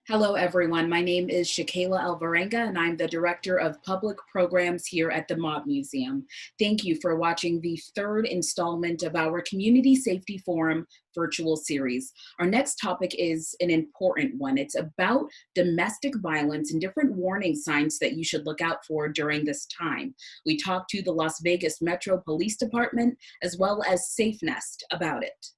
Hello, everyone. My name is Shakayla Alvarenga, and I'm the Director of Public Programs here at the Mob Museum. Thank you for watching the third installment of our Community Safety Forum virtual series. Our next topic is an important one. It's about domestic violence and different warning signs that you should look out for during this time. We talked to the Las Vegas Metro Police Department as well as SafeNest about it.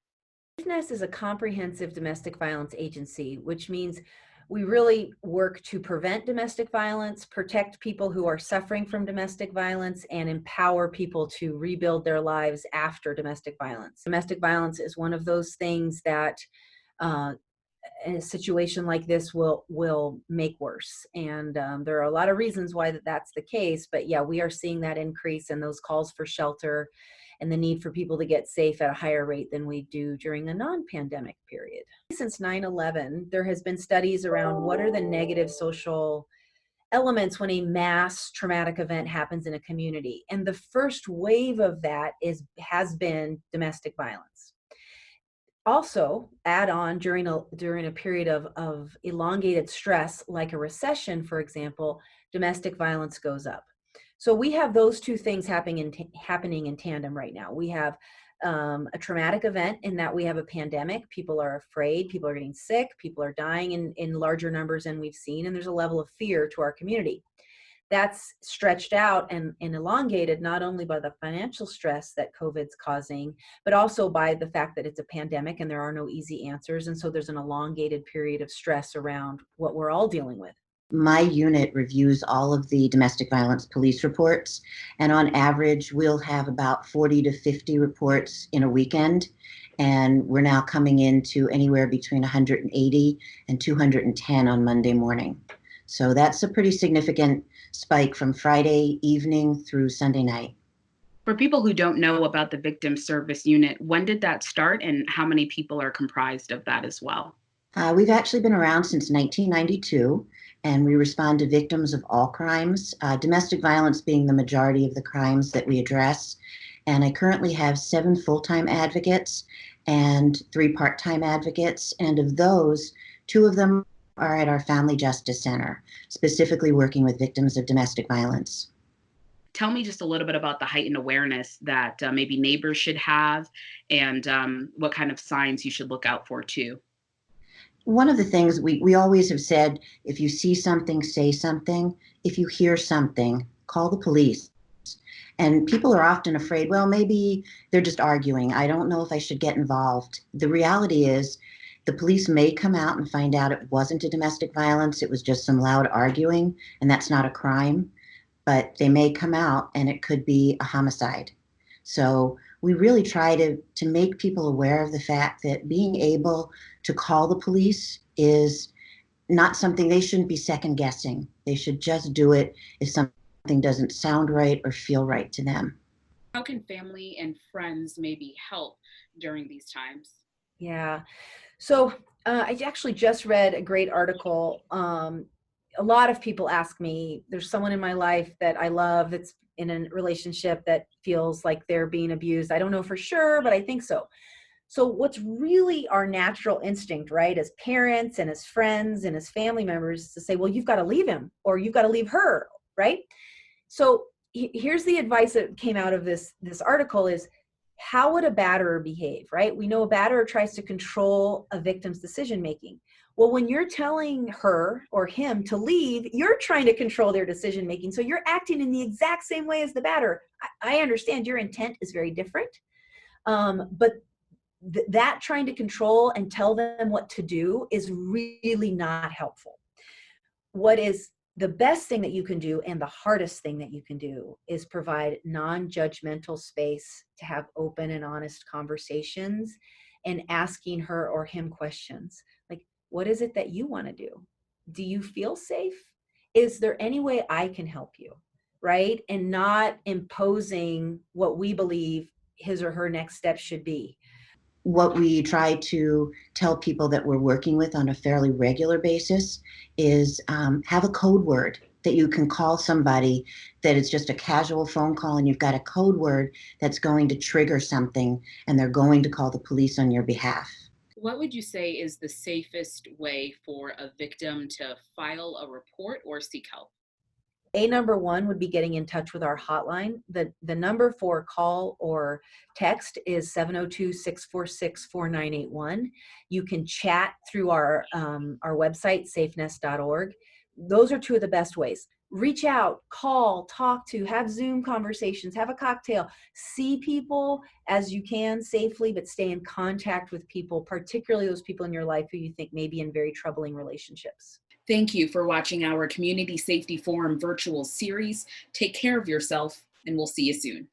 SafeNest is a comprehensive domestic violence agency, which means we really work to prevent domestic violence, protect people who are suffering from domestic violence, and empower people to rebuild their lives after domestic violence. Domestic violence is one of those things that in a situation like this will make worse. And there are a lot of reasons why that's the case, but yeah, we are seeing that increase in those calls for shelter and the need for people to get safe at a higher rate than we do during a non-pandemic period. Since 9/11, there has been studies around what are the negative social elements when a mass traumatic event happens in a community. And the first wave of that has been domestic violence. Also, add on during a period of elongated stress, like a recession, for example, domestic violence goes up. So we have those two things happening in tandem right now. We have a traumatic event in that we have a pandemic. People are afraid, people are getting sick, people are dying in larger numbers than we've seen, and there's a level of fear to our community. That's stretched out and elongated not only by the financial stress that COVID's causing, but also by the fact that it's a pandemic and there are no easy answers. And so there's an elongated period of stress around what we're all dealing with. My unit reviews all of the domestic violence police reports, and on average, we'll have about 40 to 50 reports in a weekend, and we're now coming into anywhere between 180 and 210 on Monday morning. So that's a pretty significant spike from Friday evening through Sunday night. For people who don't know about the Victim Service Unit, when did that start and how many people are comprised of that as well? We've actually been around since 1992, and we respond to victims of all crimes, domestic violence being the majority of the crimes that we address. And I currently have 7 full-time advocates and 3 part-time advocates, and of those, 2 of them are at our Family Justice Center, specifically working with victims of domestic violence. Tell me just a little bit about the heightened awareness that maybe neighbors should have and what kind of signs you should look out for too. One of the things we always have said, if you see something, say something. If you hear something, call the police. And people are often afraid, well, maybe they're just arguing. I don't know if I should get involved. The reality is the police may come out and find out it wasn't a domestic violence, it was just some loud arguing, and that's not a crime. But they may come out and it could be a homicide. So we really try to make people aware of the fact that being able to call the police is not something they shouldn't be second guessing. They should just do it if something doesn't sound right or feel right to them. How can family and friends maybe help during these times? Yeah. So I actually just read a great article. A lot of people ask me, there's someone in my life that I love that's in a relationship that feels like they're being abused. I don't know for sure, but I think so. So what's really our natural instinct, right, as parents and as friends and as family members is to say, well, you've got to leave him or you've got to leave her, right? So here's the advice that came out of this article is, how would a batterer behave, right? We know a batterer tries to control a victim's decision-making. Well, when you're telling her or him to leave, you're trying to control their decision-making. So you're acting in the exact same way as the batterer. I understand your intent is very different, but that trying to control and tell them what to do is really not helpful. What is the best thing that you can do and the hardest thing that you can do is provide non-judgmental space to have open and honest conversations and asking her or him questions like, what is it that you want to do? Do you feel safe? Is there any way I can help you? Right? And not imposing what we believe his or her next step should be. What we try to tell people that we're working with on a fairly regular basis is have a code word that you can call somebody, that it's just a casual phone call and you've got a code word that's going to trigger something and they're going to call the police on your behalf. What would you say is the safest way for a victim to file a report or seek help? Number one would be getting in touch with our hotline. The number for call or text is 702-646-4981. You can chat through our website, safenest.org. Those are two of the best ways. Reach out, call, talk to, have Zoom conversations, have a cocktail, see people as you can safely, but stay in contact with people, particularly those people in your life who you think may be in very troubling relationships. Thank you for watching our Community Safety Forum virtual series. Take care of yourself, and we'll see you soon.